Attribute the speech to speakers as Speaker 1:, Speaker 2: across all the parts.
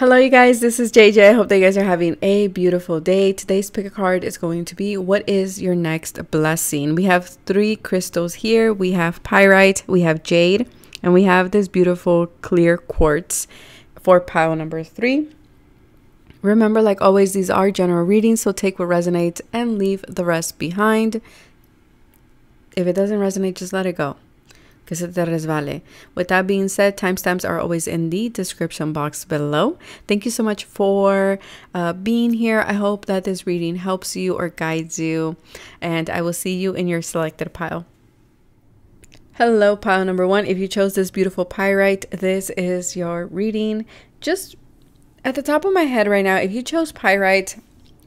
Speaker 1: Hello, you guys. This is JJ. I hope that you guys are having a beautiful day. Today's pick a card is going to be, what is your next blessing? We have 3 crystals here. We have pyrite, we have jade, and we have this beautiful clear quartz for pile number 3. Remember, like always, these are general readings, so take what resonates and leave the rest behind. If it doesn't resonate, just let it go. Que se te resbale. With that being said, timestamps are always in the description box below. Thank you so much for being here. I hope that this reading helps you or guides you, and I will see you in your selected pile. Hello, pile number 1. If you chose this beautiful pyrite, this is your reading. Just at the top of my head right now, if you chose pyrite,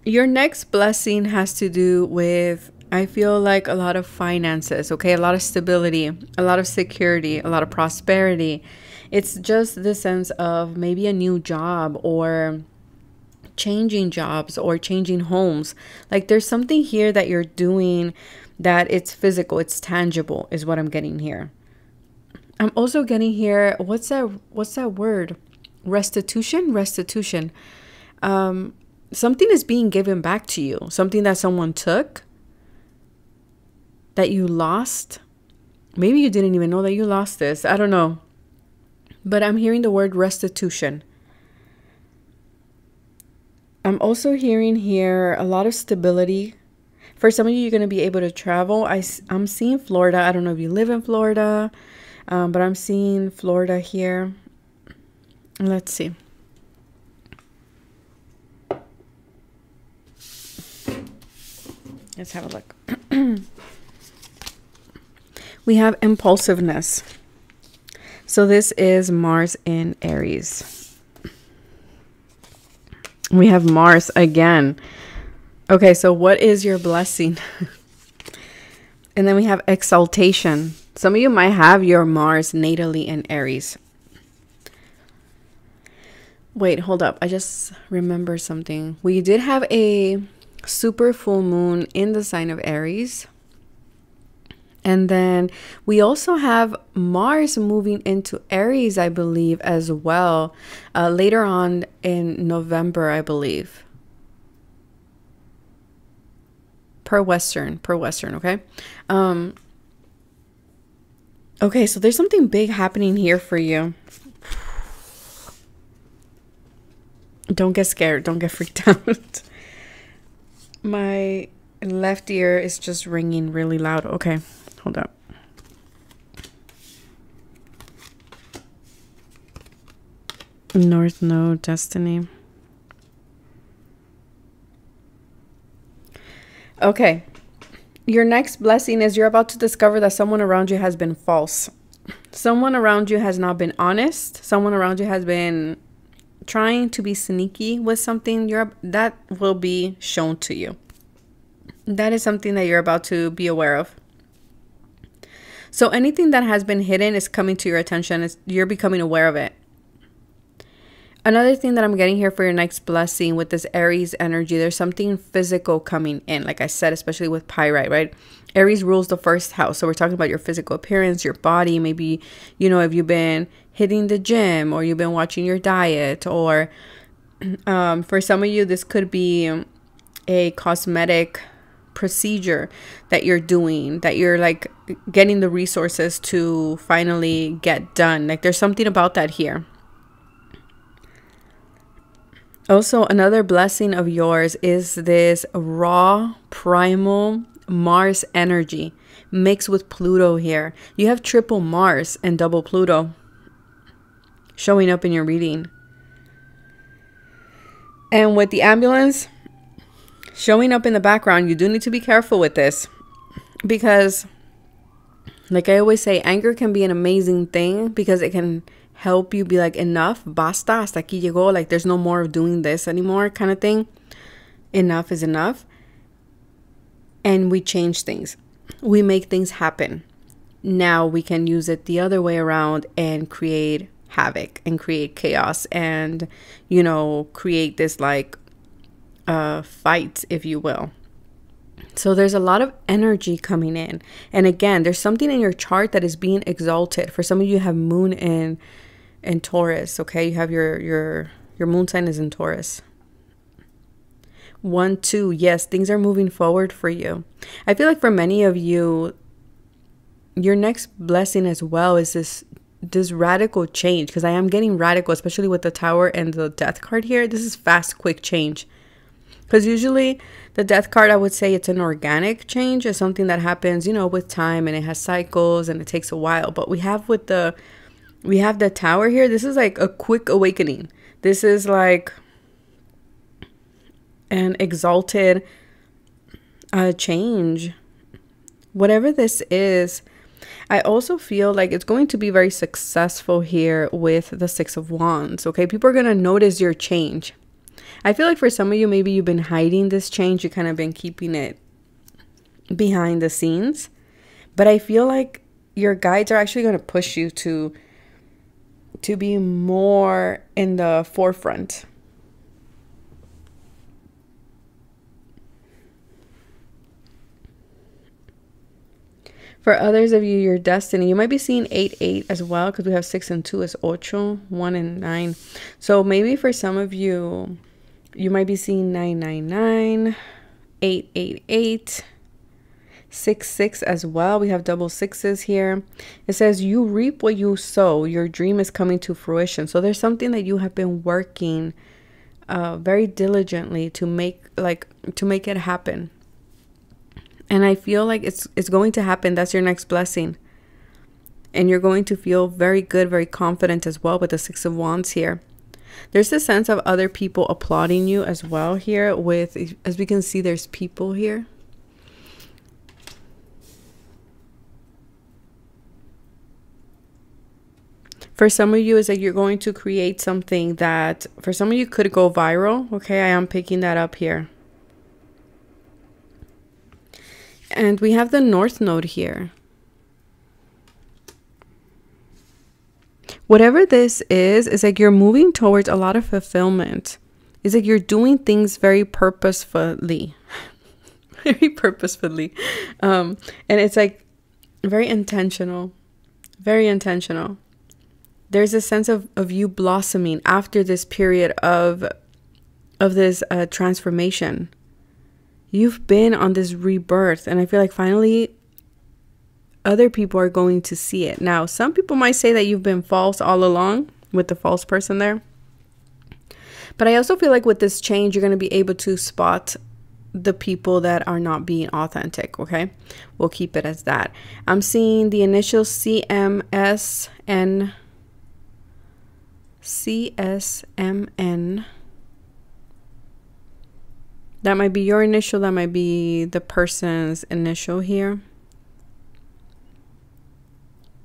Speaker 1: your next blessing has to do with, I feel like, a lot of finances, okay? A lot of stability, a lot of security, a lot of prosperity. It's just the sense of maybe a new job or changing jobs or changing homes. Like there's something here that you're doing that it's physical, it's tangible is what I'm getting here. I'm also getting here, what's that word? Restitution. Something is being given back to you, something that someone took, that you lost. Maybe you didn't even know that you lost this. I don't know. But I'm hearing the word restitution. I'm also hearing here a lot of stability. For some of you, you're going to be able to travel. I'm seeing Florida. I don't know if you live in Florida, but I'm seeing Florida here. Let's see. Let's have a look. We have impulsiveness. So this is Mars in Aries. We have Mars again. Okay, so what is your blessing? And then we have exaltation. Some of you might have your Mars natally in Aries. Wait, hold up. I just remember something. We did have a super full moon in the sign of Aries. And then we also have Mars moving into Aries, I believe, as well, later on in November, I believe. Per Western, okay? Okay, so there's something big happening here for you. Don't get scared. Don't get freaked out. My left ear is just ringing really loud. Okay, hold up. North Node, Destiny. Okay. Your next blessing is you're about to discover that someone around you has been false. Someone around you has not been honest. Someone around you has been trying to be sneaky with something. That will be shown to you. That is something that you're about to be aware of. So anything that has been hidden is coming to your attention. You're becoming aware of it. Another thing that I'm getting here for your next blessing with this Aries energy, there's something physical coming in. Like I said, especially with pyrite, right? Aries rules the first house. So we're talking about your physical appearance, your body. Maybe, you know, if you've been hitting the gym or you've been watching your diet, or for some of you, this could be a cosmetic procedure that you're doing, that you're like getting the resources to finally get done. Like there's something about that here. Also, another blessing of yours is this raw, primal Mars energy mixed with Pluto here. You have triple Mars and double Pluto showing up in your reading. And with the ambulance showing up in the background, you do need to be careful with this. Because, like I always say, anger can be an amazing thing because it can help you be like, enough, basta, hasta aquí llegó, like there's no more of doing this anymore kind of thing. Enough is enough. And we change things. We make things happen. Now we can use it the other way around and create havoc and create chaos and, you know, create this like fight, if you will. So there's a lot of energy coming in. And again, there's something in your chart that is being exalted. For some of you have moon in Taurus, okay? You have your Your moon sign is in Taurus. 1, 2. Yes, things are moving forward for you. I feel like for many of you, your next blessing as well is this radical change, because I am getting radical, especially with the Tower and the Death card here. This is fast, quick change. Because usually the Death card, I would say it's an organic change. It's something that happens, you know, with time, and it has cycles and it takes a while. But we have the Tower here. This is like a quick awakening. This is like an exalted change. Whatever this is, I also feel like it's going to be very successful here with the Six of Wands. Okay, people are going to notice your change. I feel like for some of you, maybe you've been hiding this change. You kind of been keeping it behind the scenes. But I feel like your guides are actually going to push you to be more in the forefront. For others of you, your destiny, you might be seeing 8, 8 as well, because we have 6 and 2 is 8, 1 and 9. So maybe for some of you, you might be seeing 9, 9, 9, 8, 8, 8, 6, 6 as well. We have double sixes here. It says you reap what you sow. Your dream is coming to fruition. So there's something that you have been working very diligently to make it happen. And I feel like it's going to happen. That's your next blessing. And you're going to feel very good, very confident as well with the Six of Wands here. There's a sense of other people applauding you as well here with, as we can see, there's people here. For some of you, is that you're going to create something that, for some of you, could go viral. Okay, I am picking that up here. And we have the North Node here. Whatever this is like you're moving towards a lot of fulfillment. It's like you're doing things very purposefully. Very purposefully. And it's like very intentional. Very intentional. There's a sense of you blossoming after this period of this transformation. You've been on this rebirth, and I feel like finally other people are going to see it. Now, some people might say that you've been false all along with the false person there. But I also feel like with this change, you're going to be able to spot the people that are not being authentic, okay? We'll keep it as that. I'm seeing the initial CSMN. That might be your initial. That might be the person's initial here.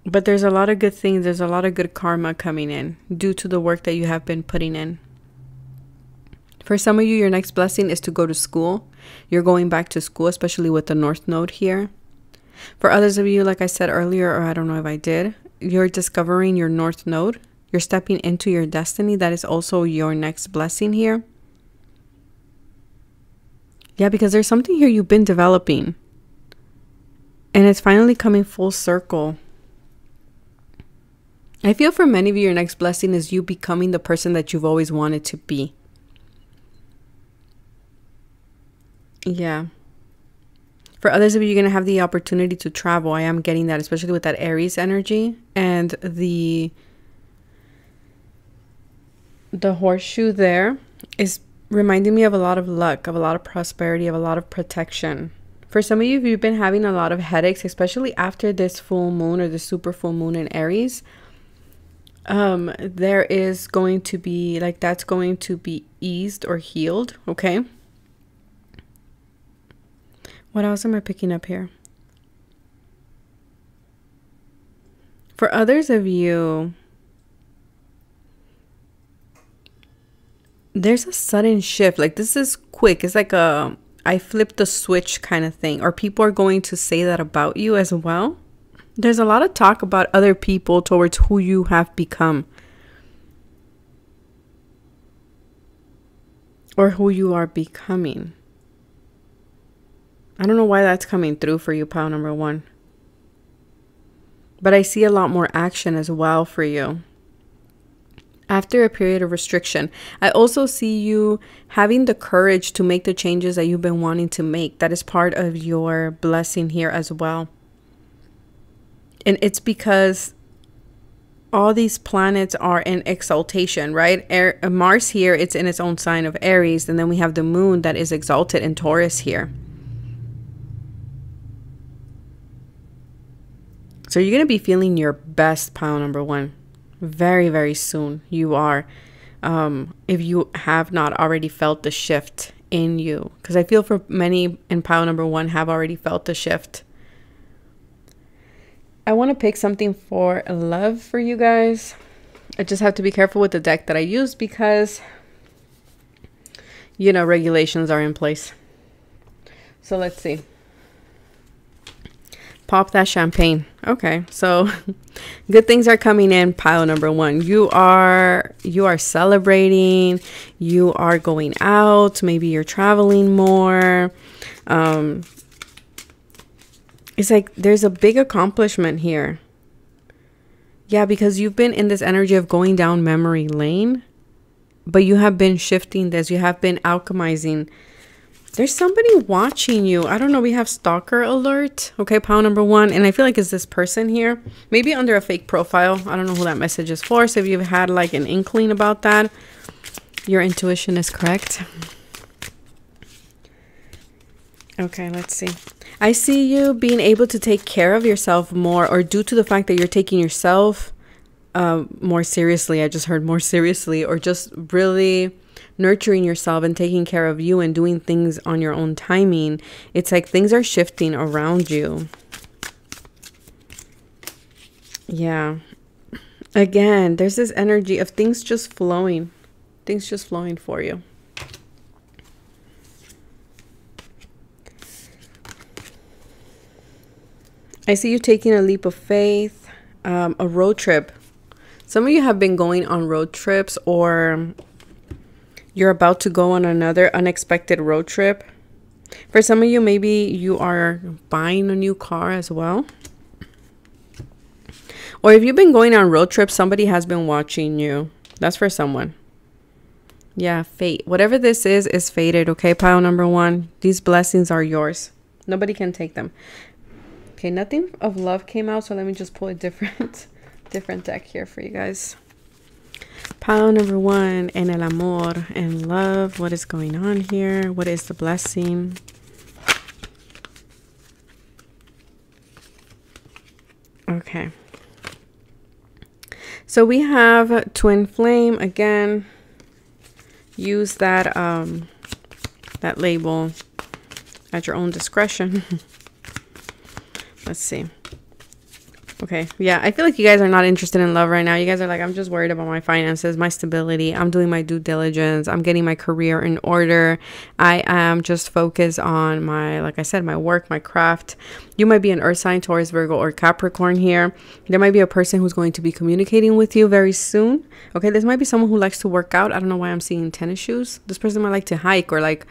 Speaker 1: But there's a lot of good things. There's a lot of good karma coming in due to the work that you have been putting in. For some of you, your next blessing is to go to school. You're going back to school, especially with the North Node here. For others of you, like I said earlier, or I don't know if I did, you're discovering your North Node. You're stepping into your destiny. That is also your next blessing here. Yeah, because there's something here you've been developing. And it's finally coming full circle. I feel for many of you, your next blessing is you becoming the person that you've always wanted to be. Yeah. For others of you, you're going to have the opportunity to travel. I am getting that, especially with that Aries energy. And the horseshoe there is reminding me of a lot of luck, of a lot of prosperity, of a lot of protection. For some of you, you've been having a lot of headaches, especially after this full moon or the super full moon in Aries. There is going to be, like, that's going to be eased or healed, okay? What else am I picking up here? For others of you, there's a sudden shift. Like, this is quick. It's like a I flipped the switch kind of thing. Or people are going to say that about you as well. There's a lot of talk about other people towards who you have become. Or who you are becoming. I don't know why that's coming through for you, pile number 1. But I see a lot more action as well for you. after a period of restriction. I also see you having the courage to make the changes that you've been wanting to make. That is part of your blessing here as well. And it's because all these planets are in exaltation, right? Mars here, it's in its own sign of Aries. And then we have the moon that is exalted in Taurus here. So you're going to be feeling your best, pile number one. Very, very soon you are. If you have not already felt the shift in you. Because I feel for many in pile number one have already felt the shift. I want to pick something for love for you guys. I just have to be careful with the deck that I use because, you know, regulations are in place. So let's see. Pop that champagne. Okay, so good things are coming in, pile number one. You are celebrating. You are going out. Maybe you're traveling more. It's like there's a big accomplishment here. Yeah, because you've been in this energy of going down memory lane, but you have been shifting this. You have been alchemizing. There's somebody watching you. I don't know. We have stalker alert. Okay, pile number one. And I feel like it's this person here. Maybe under a fake profile. I don't know who that message is for. So if you've had like an inkling about that, your intuition is correct. Okay, let's see. I see you being able to take care of yourself more, or due to the fact that you're taking yourself more seriously. I just heard more seriously, or just really nurturing yourself and taking care of you and doing things on your own timing. It's like things are shifting around you. Yeah. Again, there's this energy of things just flowing. Things just flowing for you. I see you taking a leap of faith, a road trip. Some of you have been going on road trips, or you're about to go on another unexpected road trip. For some of you, maybe you are buying a new car as well. Or if you've been going on road trips, somebody has been watching you. That's for someone. Yeah, fate. Whatever this is fated, okay, pile number one. These blessings are yours. Nobody can take them. Okay, nothing of love came out, so let me just pull a different deck here for you guys. Pile number one, en el amor, and love. What is going on here? What is the blessing? Okay. So we have twin flame again. Use that that label at your own discretion. Let's see. Okay, yeah, I feel like you guys are not interested in love right now. You guys are like, I'm just worried about my finances, my stability. I'm doing my due diligence. I'm getting my career in order. I am just focused on my, like I said, my work, my craft. You might be an earth sign, Taurus, Virgo, or Capricorn here. There might be a person who's going to be communicating with you very soon. Okay, this might be someone who likes to work out. I don't know why I'm seeing tennis shoes. This person might like to hike or like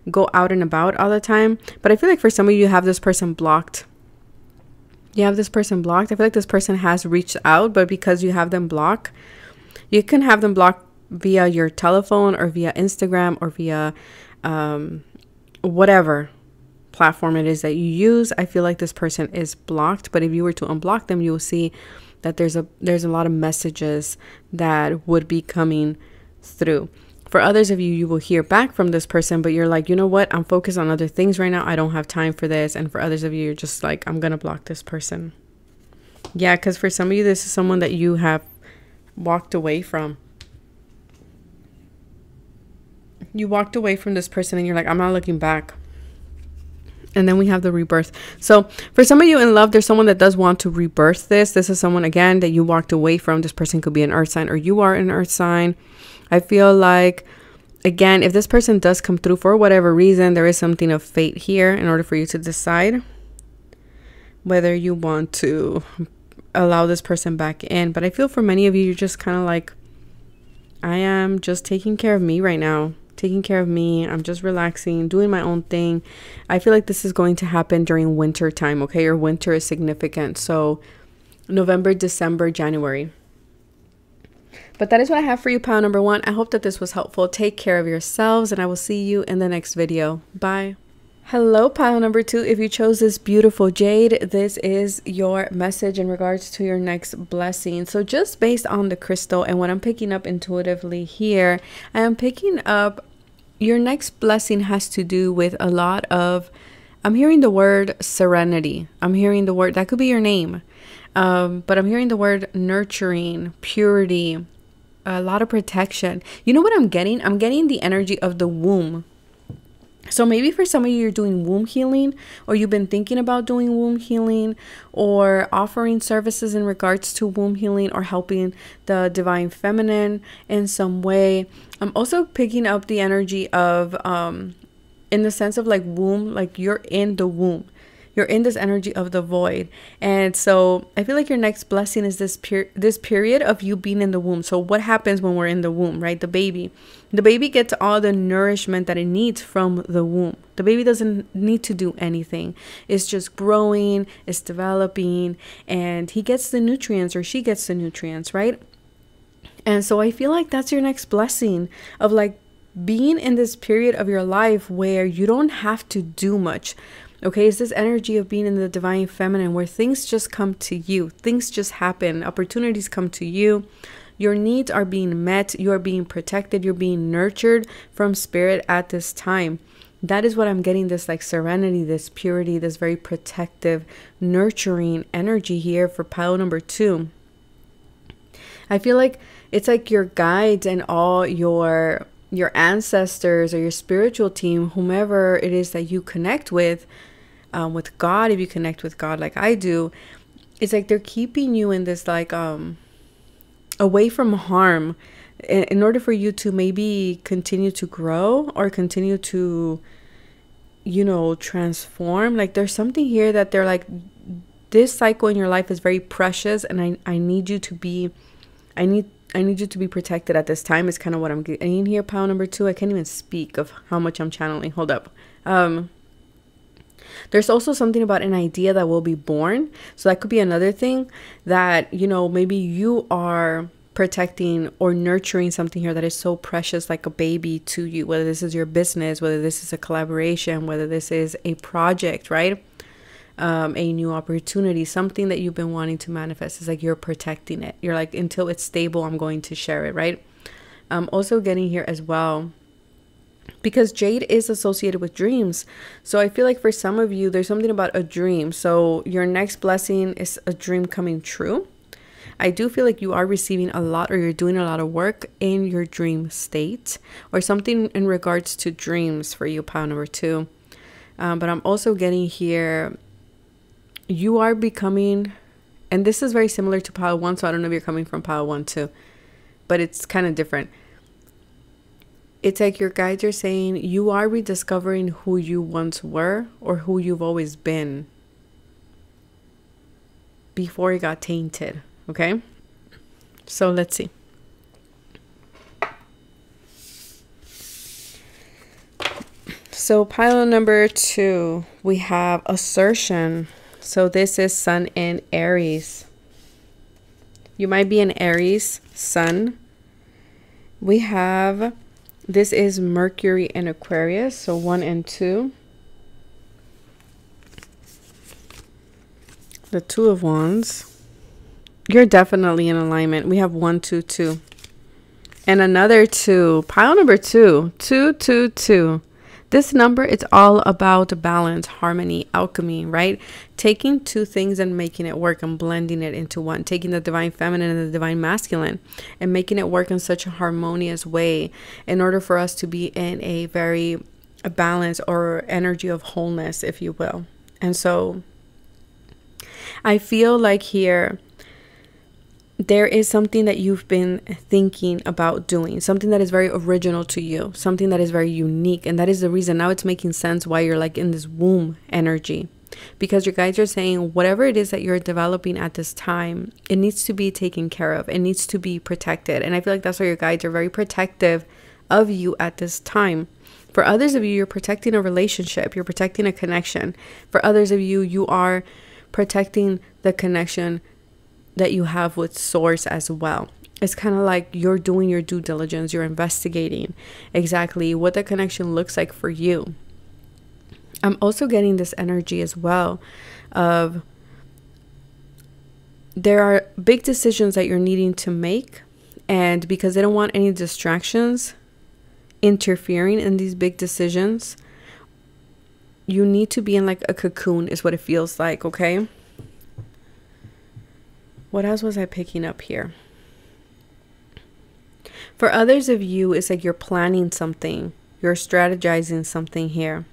Speaker 1: go out and about all the time. But I feel like for some of you, you have this person blocked. You have this person blocked. I feel like this person has reached out, but because you have them blocked, you can have them blocked via your telephone or via Instagram or via whatever platform it is that you use. I feel like this person is blocked, but if you were to unblock them, you will see that there's a lot of messages that would be coming through. For others of you, you will hear back from this person, but you're like, you know what? I'm focused on other things right now. I don't have time for this. And for others of you, you're just like, I'm going to block this person. Yeah, because for some of you, this is someone that you have walked away from. You walked away from this person and you're like, I'm not looking back. And then we have the rebirth. So for some of you in love, there's someone that does want to rebirth this. This is someone, again, that you walked away from. This person could be an earth sign or you are an earth sign. I feel like, again, if this person does come through for whatever reason, there is something of fate here in order for you to decide whether you want to allow this person back in. But I feel for many of you, you're just kind of like, I am just taking care of me right now. Taking care of me. I'm just relaxing, doing my own thing. I feel like this is going to happen during winter time, okay? Your winter is significant. So November, December, January. But that is what I have for you, pile number 1. I hope that this was helpful. Take care of yourselves, and I will see you in the next video. Bye. Hello, pile number 2. If you chose this beautiful jade, this is your message in regards to your next blessing. So just based on the crystal and what I'm picking up intuitively here, I am picking up your next blessing has to do with a lot of, I'm hearing the word serenity. I'm hearing the word, that could be your name. But I'm hearing the word nurturing, purity, a lot of protection. You know what I'm getting? I'm getting the energy of the womb. So maybe for some of you, you're doing womb healing, or you've been thinking about doing womb healing, or offering services in regards to womb healing, or helping the divine feminine in some way. I'm also picking up the energy of, in the sense of like womb, like you're in the womb. You're in this energy of the void. And so I feel like your next blessing is this period of you being in the womb. So what happens when we're in the womb, right? The baby gets all the nourishment that it needs from the womb. The baby doesn't need to do anything. It's just growing, it's developing, and he gets the nutrients, or she gets the nutrients, right? And so I feel like that's your next blessing of like being in this period of your life where you don't have to do much. Okay, it's this energy of being in the divine feminine where things just come to you. Things just happen. Opportunities come to you. Your needs are being met. You are being protected. You're being nurtured from spirit at this time. That is what I'm getting, this like serenity, this purity, this very protective, nurturing energy here for pile number 2. I feel like it's like your guides and all your ancestors or your spiritual team, whomever it is that you connect with God, if you connect with God like I do, it's like they're keeping you in this like away from harm in order for you to maybe continue to grow or continue to, you know, transform. Like there's something here that they're like, this cycle in your life is very precious, and I need you to be, I need you to be protected at this time, is kind of what I'm getting here, pile number 2. I can't even speak of how much I'm channeling. Hold up. There's also something about an idea that will be born. So that could be another thing that, you know, maybe you are protecting or nurturing something here that is so precious, like a baby to you, whether this is your business, whether this is a collaboration, whether this is a project, right? A new opportunity, something that you've been wanting to manifest. Is like you're protecting it. You're like, until it's stable, I'm going to share it, right? I'm also getting here as well, because jade is associated with dreams. So I feel like for some of you, there's something about a dream. So your next blessing is a dream coming true. I do feel like you are receiving a lot, or you're doing a lot of work in your dream state, or something in regards to dreams for you, pile number 2. But I'm also getting here, you are becoming, and this is very similar to pile 1, so I don't know if you're coming from pile 1 too, but it's kind of different. It's like your guides are saying you are rediscovering who you once were, or who you've always been before it got tainted. Okay, so let's see. So pile number 2, we have assertion. So this is Sun in Aries. You might be an Aries Sun. We have, this is Mercury in Aquarius. So 1 and 2. The 2 of Wands. You're definitely in alignment. We have 1, 2, 2. And another 2. Pile number 2. 2, 2, 2. This number, it's all about balance, harmony, alchemy, right? Taking 2 things and making it work and blending it into one. Taking the divine feminine and the divine masculine and making it work in such a harmonious way in order for us to be in a very balance or energy of wholeness, if you will. And so I feel like here, there is something that you've been thinking about doing, something that is very original to you, something that is very unique. And that is the reason now it's making sense why you're like in this womb energy, because your guides are saying whatever it is that you're developing at this time, it needs to be taken care of. It needs to be protected. And I feel like that's why your guides are very protective of you at this time. For others of you, you're protecting a relationship. You're protecting a connection. For others of you, you are protecting the connection that you have with source as well. It's kind of like you're doing your due diligence. You're investigating exactly what the connection looks like for you. I'm also getting this energy as well of there are big decisions that you're needing to make. And because they don't want any distractions interfering in these big decisions, you need to be in like a cocoon is what it feels like, okay? What else was I picking up here? For others of you, it's like you're planning something. You're strategizing something here.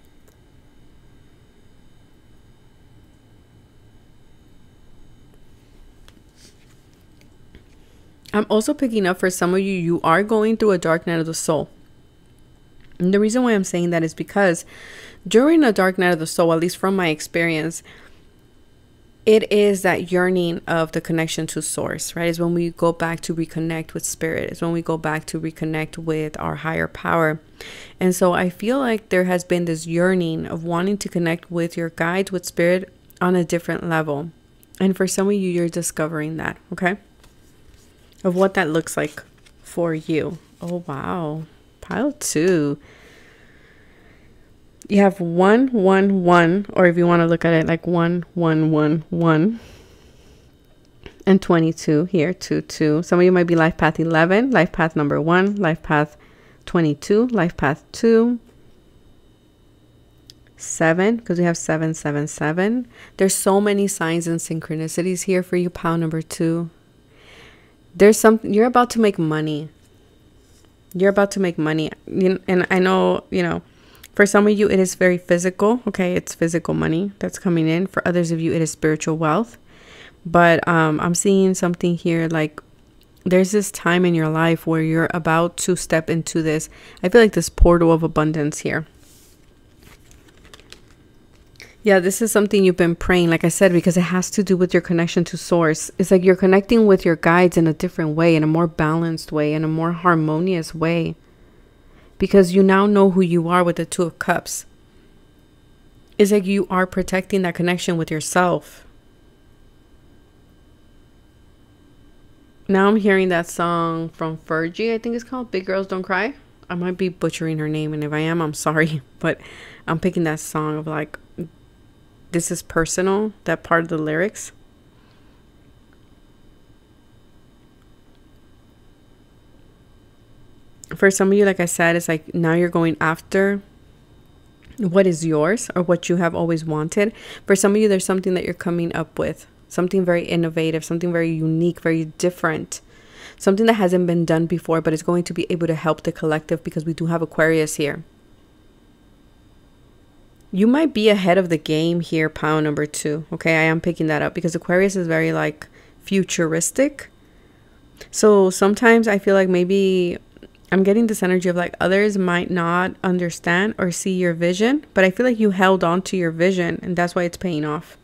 Speaker 1: I'm also picking up for some of you, you are going through a dark night of the soul. And the reason why I'm saying that is because during a dark night of the soul, at least from my experience, it is that yearning of the connection to source, right? It's when we go back to reconnect with spirit. It's when we go back to reconnect with our higher power. And so I feel like there has been this yearning of wanting to connect with your guides, with spirit on a different level. And for some of you, you're discovering that, okay? Of what that looks like for you. Oh, wow. Pile 2. You have 1, 1, 1, or if you want to look at it like 1, 1, 1, 1, and 22 here, 2, 2. Some of you might be life path 11, life path number 1, life path 22, life path 2, 7, because we have 7, 7, 7. There's so many signs and synchronicities here for you, pile number 2. There's something, you're about to make money. You're about to make money. And I know, for some of you, it is very physical. Okay, it's physical money that's coming in. For others of you, it is spiritual wealth. But I'm seeing something here like there's this time in your life where you're about to step into this. I feel like this portal of abundance here. Yeah, this is something you've been praying, like I said, because it has to do with your connection to source. It's like you're connecting with your guides in a different way, in a more balanced way, in a more harmonious way. Because you now know who you are with the 2 of Cups. It's like you are protecting that connection with yourself. Now I'm hearing that song from Fergie, I think it's called Big Girls Don't Cry. I might be butchering her name, and if I am, I'm sorry. But I'm picking that song of like, this is personal, that part of the lyrics. For some of you, like I said, it's like now you're going after what is yours or what you have always wanted. For some of you, there's something that you're coming up with, something very innovative, something very unique, very different, something that hasn't been done before, but it's going to be able to help the collective because we do have Aquarius here. You might be ahead of the game here, pile number 2. Okay, I am picking that up because Aquarius is very like futuristic. So sometimes I feel like maybe I'm getting this energy of like others might not understand or see your vision, but I feel like you held on to your vision and that's why it's paying off.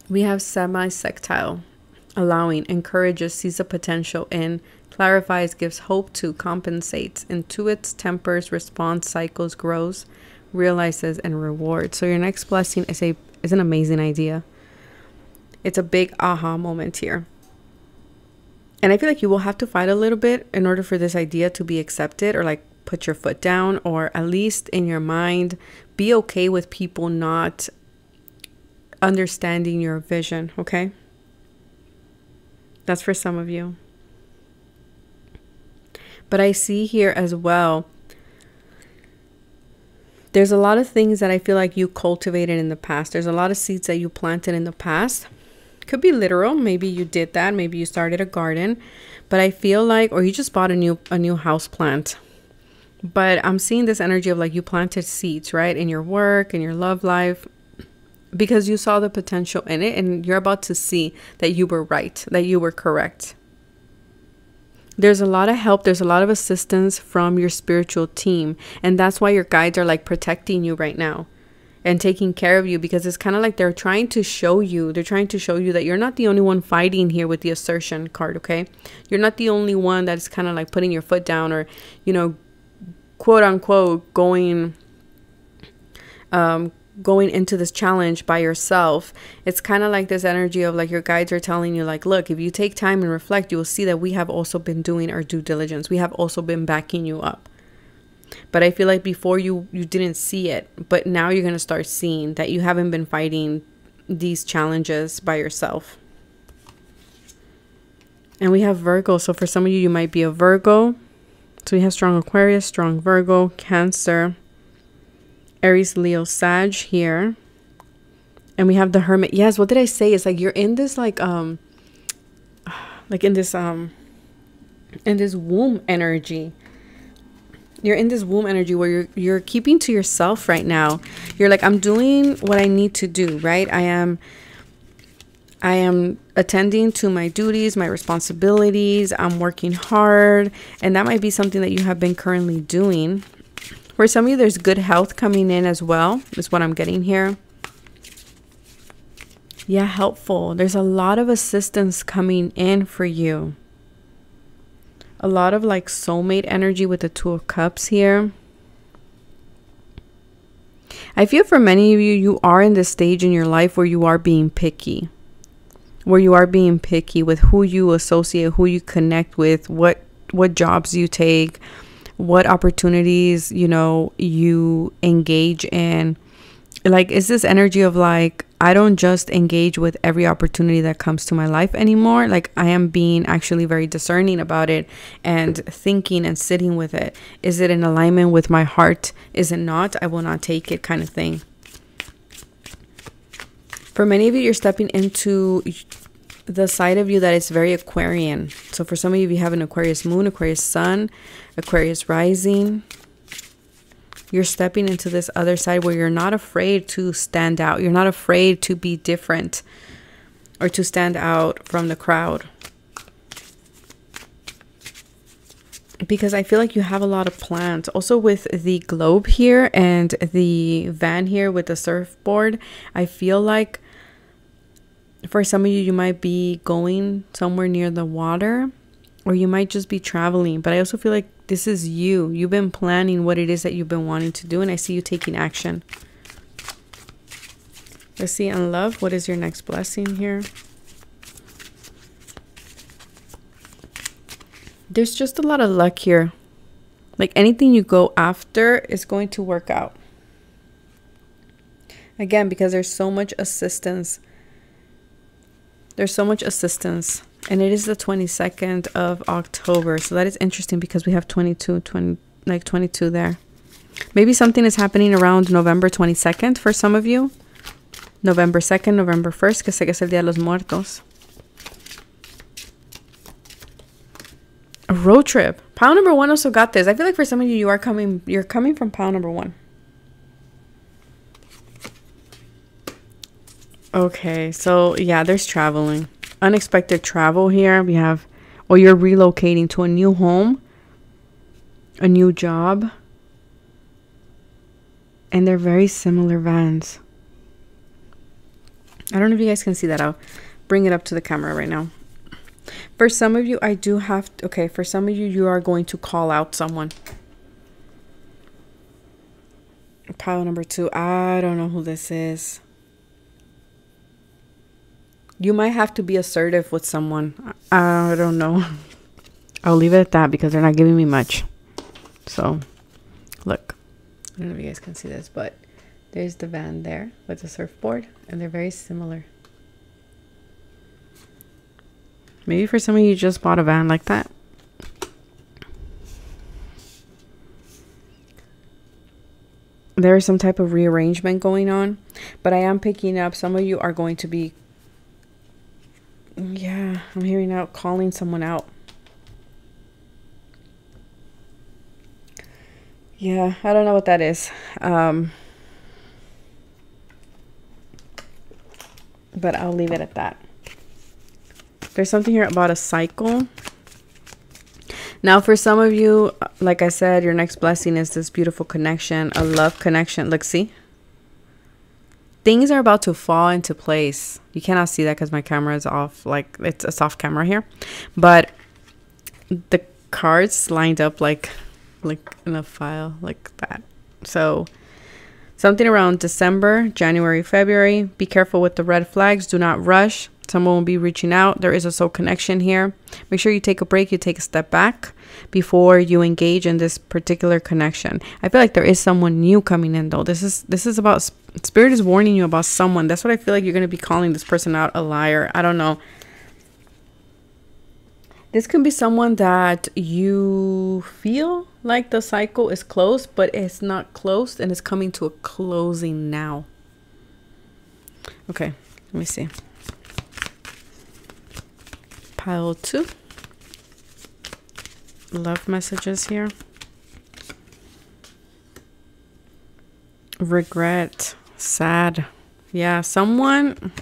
Speaker 1: We have semi-sextile, allowing, encourages, sees the potential in, clarifies, gives hope to, compensates, intuits, tempers, responds, cycles, grows, realizes, and rewards. So your next blessing is an amazing idea. It's a big aha moment here. And I feel like you will have to fight a little bit in order for this idea to be accepted, or like put your foot down, or at least in your mind, be okay with people not understanding your vision, okay? That's for some of you. But I see here as well, there's a lot of things that I feel like you cultivated in the past. There's a lot of seeds that you planted in the past. Could be literal. Maybe you did that. Maybe you started a garden. But I feel like, or you just bought a new house plant. But I'm seeing this energy of like you planted seeds, right? In your work, in your love life. Because you saw the potential in it. And you're about to see that you were right. That you were correct. There's a lot of help. There's a lot of assistance from your spiritual team. And that's why your guides are like protecting you right now and taking care of you, because it's kind of like they're trying to show you that you're not the only one fighting here with the assertion card, okay? You're not the only one that's kind of like putting your foot down or, you know, quote unquote, going going into this challenge by yourself. It's kind of like this energy of like your guides are telling you like, look, if you take time and reflect, you will see that we have also been doing our due diligence. We have also been backing you up. But I feel like before you didn't see it, but now you're going to start seeing that you haven't been fighting these challenges by yourself. And we have Virgo. So for some of you, you might be a Virgo. So we have strong Aquarius, strong Virgo, Cancer, Aries, Leo, Sag here. And we have the Hermit. Yes, what did I say? It's like you're in this like in this womb energy. You're in this womb energy where you're keeping to yourself right now. You're like, I'm doing what I need to do, right? I am attending to my duties, my responsibilities. I'm working hard. And that might be something that you have been currently doing. For some of you, there's good health coming in as well, is what I'm getting here. Yeah, helpful. There's a lot of assistance coming in for you. A lot of like soulmate energy with the Two of Cups here. I feel for many of you, you are in this stage in your life where you are being picky. Where you are being picky with who you associate, who you connect with, what jobs you take, what opportunities, you know, you engage in. Like, is this energy of like, I don't just engage with every opportunity that comes to my life anymore. Like, I am being actually very discerning about it and thinking and sitting with it. Is it in alignment with my heart? Is it not? I will not take it, kind of thing. For many of you, you're stepping into the side of you that is very Aquarian. So for some of you, you have an Aquarius moon, Aquarius sun, Aquarius rising. You're stepping into this other side where you're not afraid to stand out. You're not afraid to be different or to stand out from the crowd. Because I feel like you have a lot of plans. Also with the globe here and the van here with the surfboard, I feel like for some of you, you might be going somewhere near the water, or you might just be traveling. But I also feel like this is you. You've been planning what it is that you've been wanting to do, and I see you taking action. Let's see, in love, what is your next blessing here? There's just a lot of luck here. Like anything you go after is going to work out. Again, because there's so much assistance. There's so much assistance. And it is the 22nd of October. So that is interesting because we have 22 there. Maybe something is happening around November 22nd for some of you. November 2nd, November 1st, que sé que es el Día de los Muertos. A road trip. Pile number 1 also got this. I feel like for some of you, you're coming from pile number 1. Okay, so yeah, there's traveling. Unexpected travel here. We have, or you're relocating to a new home, a new job. And they're very similar vans. I don't know if you guys can see that. I'll bring it up to the camera right now. For some of you, I do have to, okay, for some of you, you are going to call out someone. Pile number 2. I don't know who this is. You might have to be assertive with someone. I don't know. I'll leave it at that because they're not giving me much. So, look. I don't know if you guys can see this, but there's the van there with the surfboard. And they're very similar. Maybe for some of you just bought a van like that. There is some type of rearrangement going on. But I am picking up some of you are going to be... Yeah, I'm hearing out calling someone out. Yeah, I don't know what that is. But I'll leave it at that. There's something here about a cycle. Now, for some of you, like I said, your next blessing is this beautiful connection, a love connection. Look, see? Things are about to fall into place. You cannot see that because my camera is off. Like, it's a soft camera here. But the cards lined up like in a file like that. So Something around December, January, February. Be careful with the red flags. Do not rush. Someone will be reaching out. There is a soul connection here. Make sure you take a break. You take a step back before you engage in this particular connection. I feel like there is someone new coming in, though. This is about, Spirit is warning you about someone. That's what I feel like you're going to be calling this person out a liar. I don't know. This could be someone that you feel like the cycle is closed, but it's not closed and it's coming to a closing now. Okay, let me see. Pile 2. Love messages here. Regret. Sad. Yeah, someone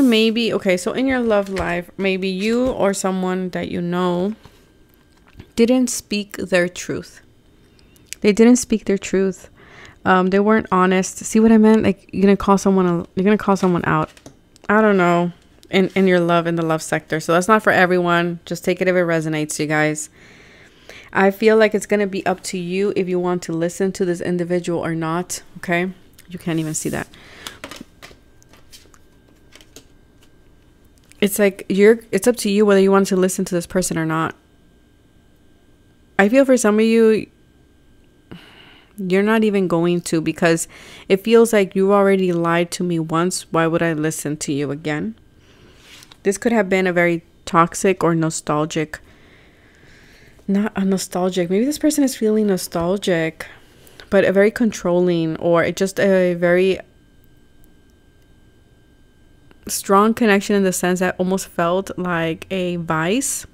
Speaker 1: maybe, okay, so in your love life, maybe you or someone that you know didn't speak their truth. They didn't speak their truth. They weren't honest. See what I meant? Like, you're gonna call someone out. I don't know, in your love, in the love sector. So that's not for everyone. Just take it if it resonates, you guys. I feel like it's gonna be up to you if you want to listen to this individual or not. Okay, you can't even see that. It's like it's up to you whether you want to listen to this person or not. I feel for some of you, you're not even going to, because it feels like you already lied to me once. Why would I listen to you again? This could have been a very toxic or nostalgic. Not a nostalgic. Maybe this person is feeling nostalgic, but a very controlling, or just a very strong connection in the sense that almost felt like a vice.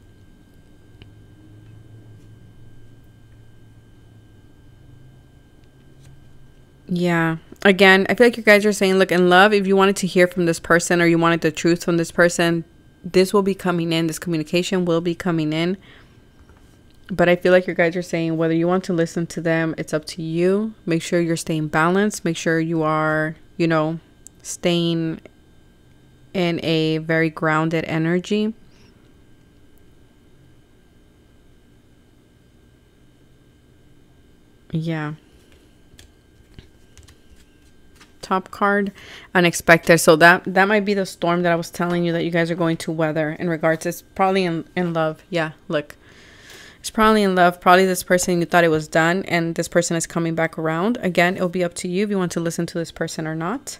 Speaker 1: Yeah. Again, I feel like you guys are saying, look, in love, if you wanted to hear from this person or you wanted the truth from this person, this will be coming in. This communication will be coming in. But I feel like you guys are saying whether you want to listen to them, it's up to you. Make sure you're staying balanced. Make sure you are, you know, staying in a very grounded energy. Yeah. Top card, unexpected. So that might be the storm that I was telling you that you guys are going to weather in regards. It's probably in love. Yeah, look. It's probably in love. Probably this person, you thought it was done, and this person is coming back around. Again, it'll be up to you if you want to listen to this person or not.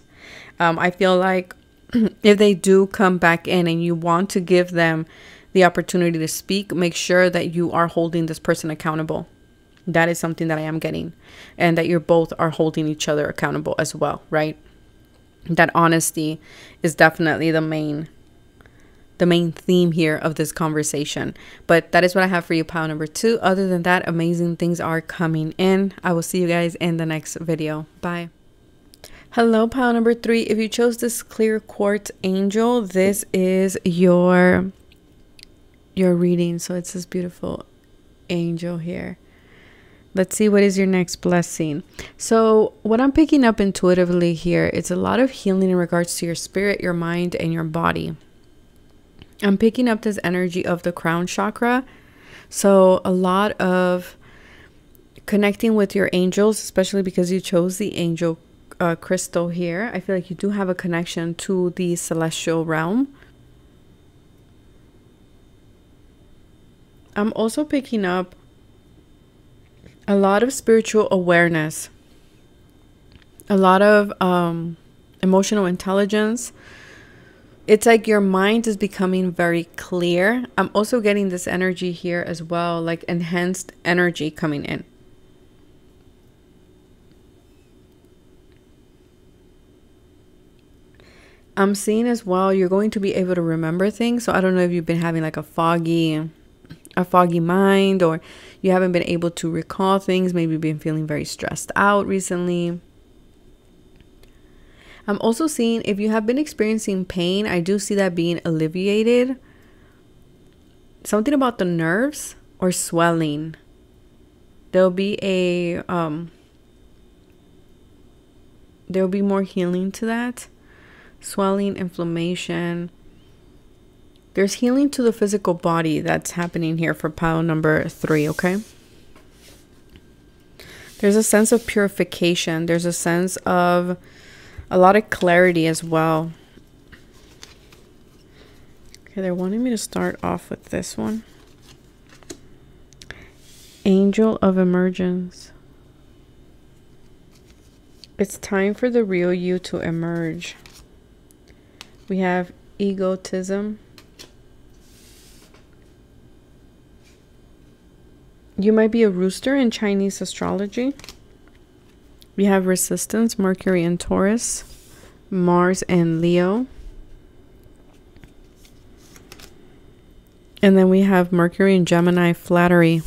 Speaker 1: I feel like if they do come back in and you want to give them the opportunity to speak, make sure that you are holding this person accountable. That is something that I am getting, and that you're both are holding each other accountable as well, right? That honesty is definitely the main theme here of this conversation. But that is what I have for you, pile number 2. Other than that, amazing things are coming in. I will see you guys in the next video. Bye. Hello, pile number 3. If you chose this clear quartz angel, this is your reading. So it's this beautiful angel here. Let's see what is your next blessing. So what I'm picking up intuitively here, it's a lot of healing in regards to your spirit, your mind, and your body. I'm picking up this energy of the crown chakra. So a lot of connecting with your angels, especially because you chose the angel crystal here. I feel like you do have a connection to the celestial realm. I'm also picking up a lot of spiritual awareness, a lot of emotional intelligence. It's like your mind is becoming very clear. I'm also getting this energy here as well, like enhanced energy coming in. I'm seeing as well, you're going to be able to remember things. So I don't know if you've been having like a foggy mind, or you haven't been able to recall things. Maybe you've been feeling very stressed out recently. I'm also seeing if you have been experiencing pain, I do see that being alleviated. Something about the nerves or swelling. There'll be there'll be more healing to that. Swelling, inflammation. There's healing to the physical body that's happening here for pile number 3, okay? There's a sense of purification. There's a sense of a lot of clarity as well. Okay, they're wanting me to start off with this one. Angel of Emergence. It's time for the real you to emerge. We have egotism. You might be a rooster in Chinese astrology. We have resistance, Mercury in Taurus, Mars in Leo. And then we have Mercury in Gemini, flattery.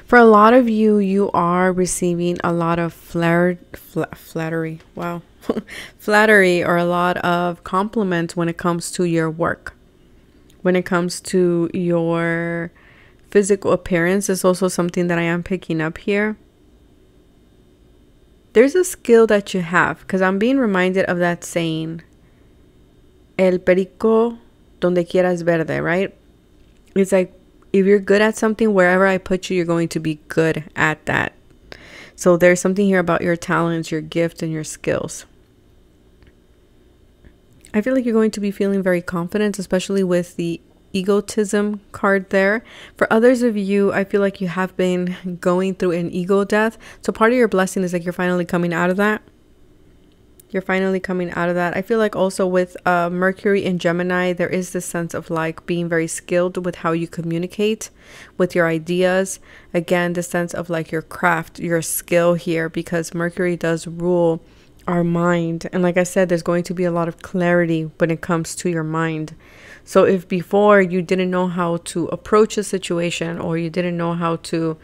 Speaker 1: For a lot of you, you are receiving a lot of flattery. Wow. Flattery, or a lot of compliments when it comes to your work. When it comes to your physical appearance is also something that I am picking up here. There's a skill that you have, because I'm being reminded of that saying, El perico donde quiera es verde, right? It's like, if you're good at something, wherever I put you, you're going to be good at that. So there's something here about your talents, your gift, and your skills. I feel like you're going to be feeling very confident, especially with the egotism card there. For others of you, I feel like you have been going through an ego death. So part of your blessing is like you're finally coming out of that. You're finally coming out of that. I feel like also with Mercury in Gemini, there is this sense of like being very skilled with how you communicate with your ideas. Again, the sense of like your craft, your skill here, because Mercury does rule our mind. And like I said, there's going to be a lot of clarity when it comes to your mind. So if before you didn't know how to approach a situation, or you didn't know how to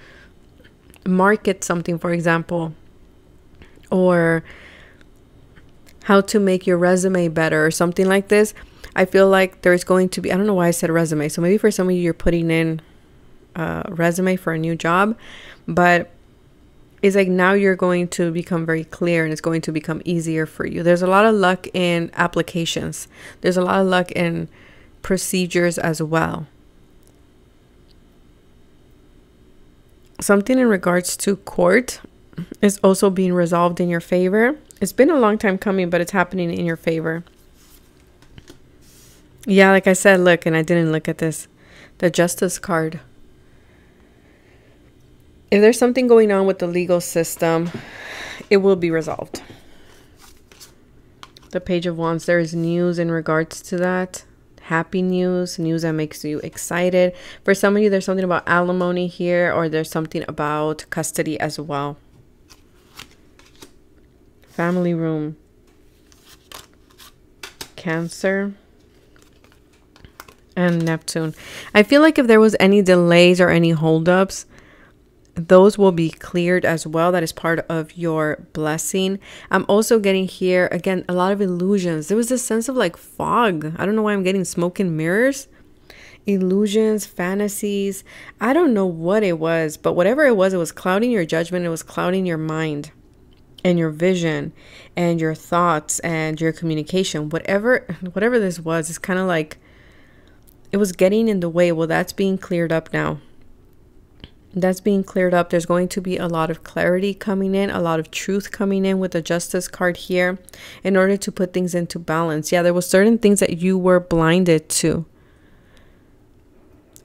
Speaker 1: market something, for example, or how to make your resume better or something like this, I feel like there's going to be, I don't know why I said resume. So maybe for some of you, you're putting in a resume for a new job, but it's like now you're going to become very clear and it's going to become easier for you. There's a lot of luck in applications. There's a lot of luck in procedures as well. Something in regards to court is also being resolved in your favor. It's been a long time coming, but it's happening in your favor. Yeah, like I said, look, and I didn't look at this. The Justice card. If there's something going on with the legal system, it will be resolved. The Page of Wands, there is news in regards to that. Happy news, news that makes you excited. For some of you, there's something about alimony here, or there's something about custody as well. Family room. Cancer. And Neptune. I feel like if there was any delays or any holdups, those will be cleared as well. That is part of your blessing. I'm also getting here, again, a lot of illusions. There was this sense of like fog. I don't know why I'm getting smoke and mirrors. Illusions, fantasies. I don't know what it was, but whatever it was clouding your judgment. It was clouding your mind and your vision and your thoughts and your communication. Whatever this was, it's kind of like it was getting in the way. Well, that's being cleared up now. That's being cleared up. There's going to be a lot of clarity coming in, a lot of truth coming in with the Justice card here in order to put things into balance. Yeah, there was certain things that you were blinded to.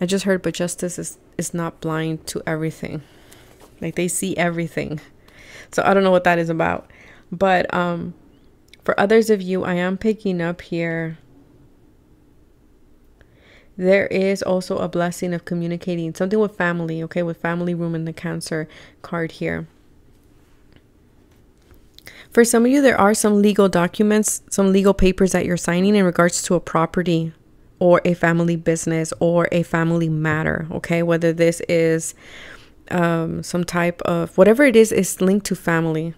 Speaker 1: I just heard, but Justice is not blind to everything. Like they see everything. So I don't know what that is about. But for others of you, I am picking up here. There is also a blessing of communicating something with family, okay, with family room in the Cancer card here. For some of you, there are some legal documents, some legal papers that you're signing in regards to a property or a family business or a family matter, okay, whether this is some type of, whatever it is linked to family.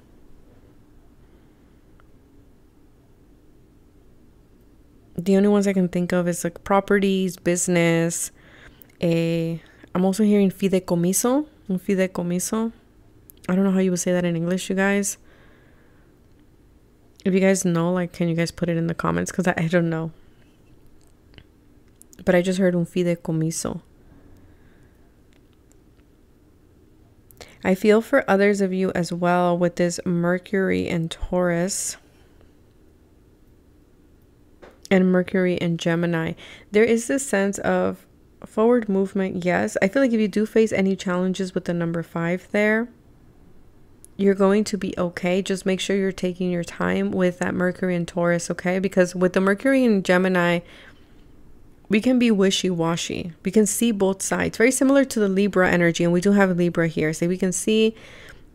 Speaker 1: The only ones I can think of is like properties, business. I'm also hearing fideicomiso. Un fideicomiso. I don't know how you would say that in English, you guys. If you guys know, like, can you guys put it in the comments? Because I don't know. But I just heard un fideicomiso. I feel for others of you as well with this Mercury and Taurus and Mercury and Gemini. There is this sense of forward movement. Yes, I feel like if you do face any challenges with the number 5 there, you're going to be okay. Just make sure you're taking your time with that Mercury and Taurus, okay? Because with the Mercury and Gemini, we can be wishy-washy. We can see both sides. Very similar to the Libra energy, and we do have Libra here. So we can see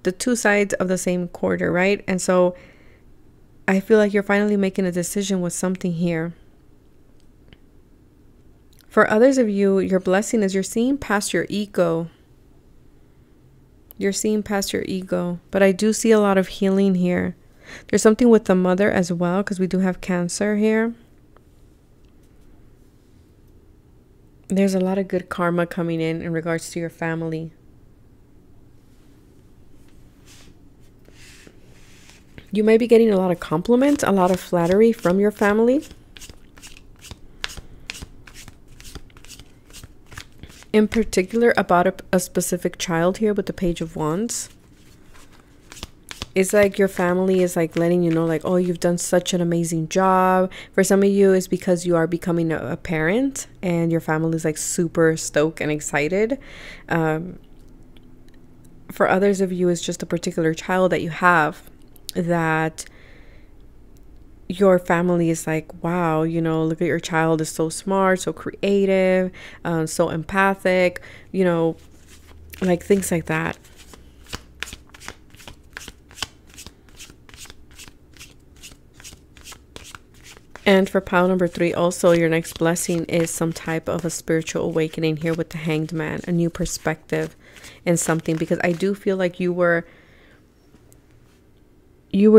Speaker 1: the two sides of the same quarter, right? And so I feel like you're finally making a decision with something here. For others of you, your blessing is you're seeing past your ego. You're seeing past your ego. But I do see a lot of healing here. There's something with the mother as well, because we do have Cancer here. There's a lot of good karma coming in regards to your family. You might be getting a lot of compliments, a lot of flattery from your family. In particular, about a specific child here with the Page of Wands. It's like your family is like letting you know, like, oh, you've done such an amazing job. For some of you, it's because you are becoming a parent and your family is like super stoked and excited. For others of you, it's just a particular child that you have that your family is like, wow, you know, look at your child, is so smart, so creative, so empathic, you know, like things like that. And for pile number 3, also your next blessing is some type of a spiritual awakening here with the Hanged Man, a new perspective in something, because I do feel like you were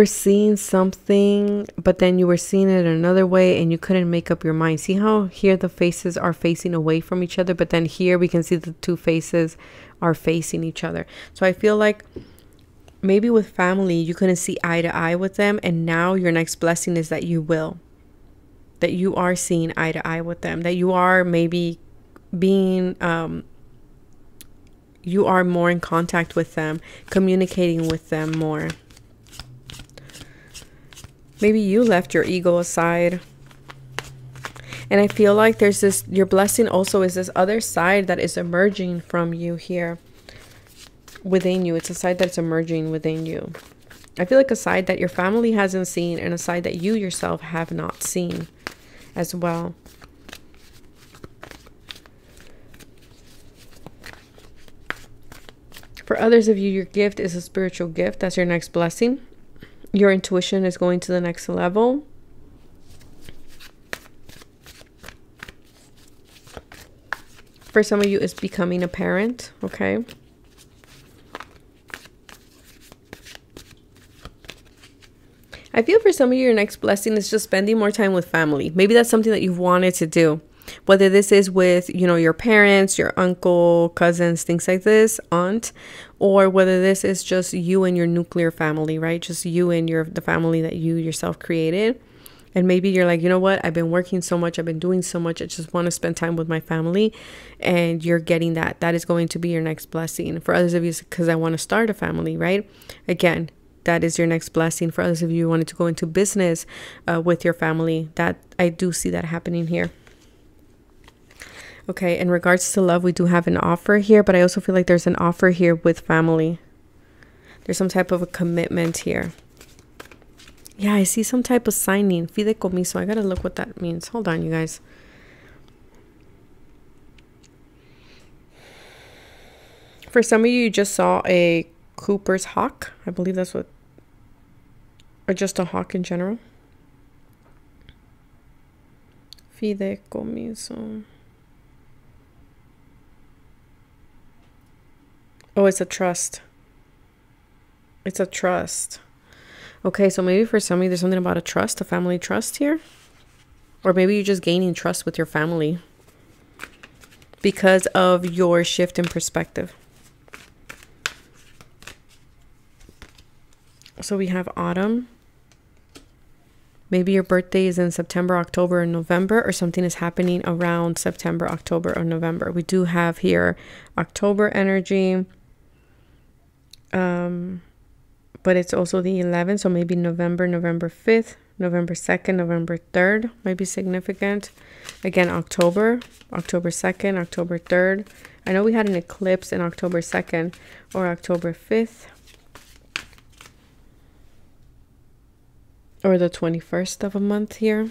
Speaker 1: seeing something, but then you were seeing it another way and you couldn't make up your mind. See how here the faces are facing away from each other, but then here we can see the two faces are facing each other. So I feel like maybe with family, you couldn't see eye to eye with them, and now your next blessing is that you will. That you are seeing eye to eye with them. That you are maybe being, you are more in contact with them, communicating with them more. Maybe you left your ego aside. And I feel like there's this, your blessing also is this other side that is emerging from you here within you. It's a side that's emerging within you. I feel like a side that your family hasn't seen and a side that you yourself have not seen as well. For others of you, your gift is a spiritual gift. That's your next blessing. Your intuition is going to the next level. For some of you, it's becoming a parent, okay? I feel for some of you, your next blessing is just spending more time with family. Maybe that's something that you've wanted to do. Whether this is with, you know, your parents, your uncle, cousins, things like this, aunt, or whether this is just you and your nuclear family, right? Just you and the family that you yourself created. And maybe you're like, you know what? I've been working so much. I've been doing so much. I just want to spend time with my family. And you're getting that. That is going to be your next blessing. For others of you, it's because I want to start a family, right? Again, that is your next blessing. For others of you who wanted to go into business with your family, that I do see that happening here. Okay, in regards to love, we do have an offer here, but I also feel like there's an offer here with family. There's some type of a commitment here. Yeah, I see some type of signing. Fideicomiso. I gotta look what that means. Hold on, you guys. For some of you, you just saw a Cooper's hawk. I believe that's what, or just a hawk in general. Fideicomiso. Oh, it's a trust. It's a trust. Okay, so maybe for some of you, there's something about a trust, a family trust here. Or maybe you're just gaining trust with your family because of your shift in perspective. So we have autumn. Maybe your birthday is in September, October, or November, or something is happening around September, October, or November. We do have here October energy. But it's also the 11th, so maybe November 5th, November 2nd, November 3rd might be significant. Again, October 2nd, October 3rd. I know we had an eclipse in October 2nd or October 5th. Or the 21st of a month here.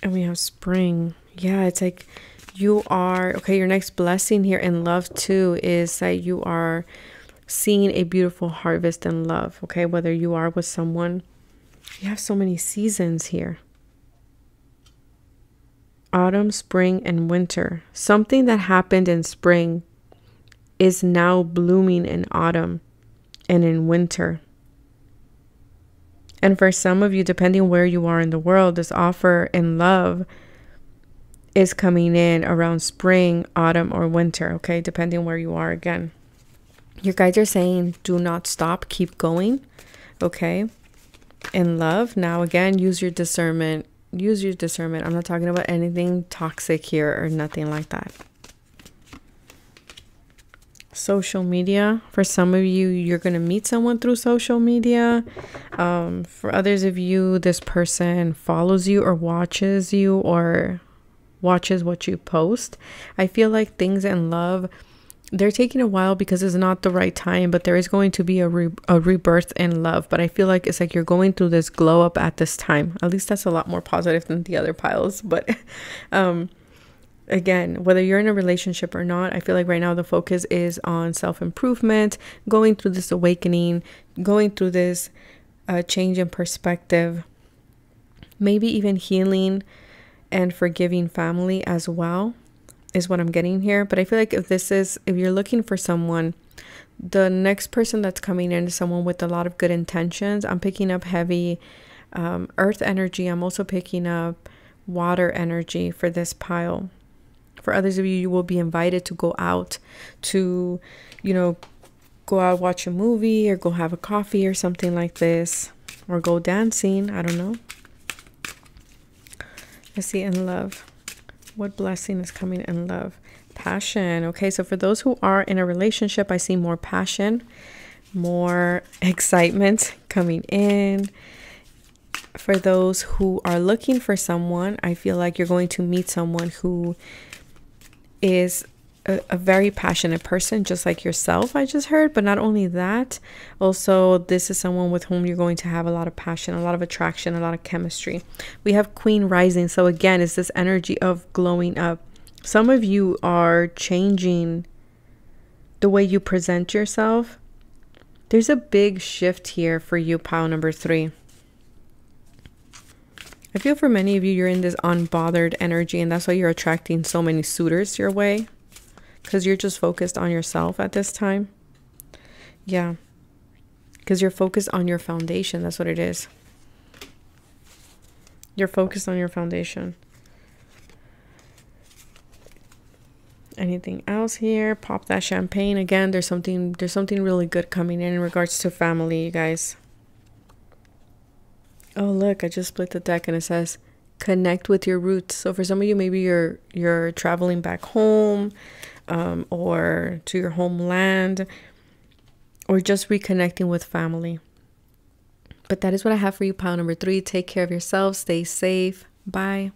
Speaker 1: And we have spring. Yeah, it's like you are, okay, your next blessing here in love too is that you are seeing a beautiful harvest in love, okay? Whether you are with someone, you have so many seasons here. Autumn, spring, and winter. Something that happened in spring is now blooming in autumn and in winter. And for some of you, depending where you are in the world, this offer in love is coming in around spring, autumn, or winter, okay? Depending where you are again. Your guides are saying, do not stop, keep going, okay? In love, now again, use your discernment. Use your discernment. I'm not talking about anything toxic here or nothing like that. Social media. For some of you, you're going to meet someone through social media. For others of you, this person follows you or watches you or watches what you post. I feel like things in love, they're taking a while because it's not the right time, but there is going to be a rebirth in love. But I feel like it's like you're going through this glow up at this time. At least that's a lot more positive than the other piles. But again, whether you're in a relationship or not, I feel like right now the focus is on self-improvement, going through this awakening, going through this change in perspective, maybe even healing and forgiving family as well is what I'm getting here. But I feel like if you're looking for someone, the next person that's coming in is someone with a lot of good intentions. I'm picking up heavy earth energy. I'm also picking up water energy for this pile. For others of you, you will be invited to go out to, go out, watch a movie or go have a coffee or something like this, or go dancing. I don't know. Let's see, in love. What blessing is coming in love? Passion. Okay, so for those who are in a relationship, I see more passion, more excitement coming in. For those who are looking for someone, I feel like you're going to meet someone who is a very passionate person, just like yourself, I just heard. But not only that, also this is someone with whom you're going to have a lot of passion, a lot of attraction, a lot of chemistry. We have Queen rising. So again, it's this energy of glowing up. Some of you are changing the way you present yourself. There's a big shift here for you, pile number 3. I feel for many of you, you're in this unbothered energy, and that's why you're attracting so many suitors your way, because you're just focused on yourself at this time. Yeah, because you're focused on your foundation. That's what it is. You're focused on your foundation. Anything else here? Pop that champagne again. There's something really good coming in regards to family, you guys. Oh, look, I just split the deck and it says connect with your roots. So for some of you, maybe you're traveling back home or to your homeland, or just reconnecting with family. But that is what I have for you, pile number 3. Take care of yourselves. Stay safe. Bye.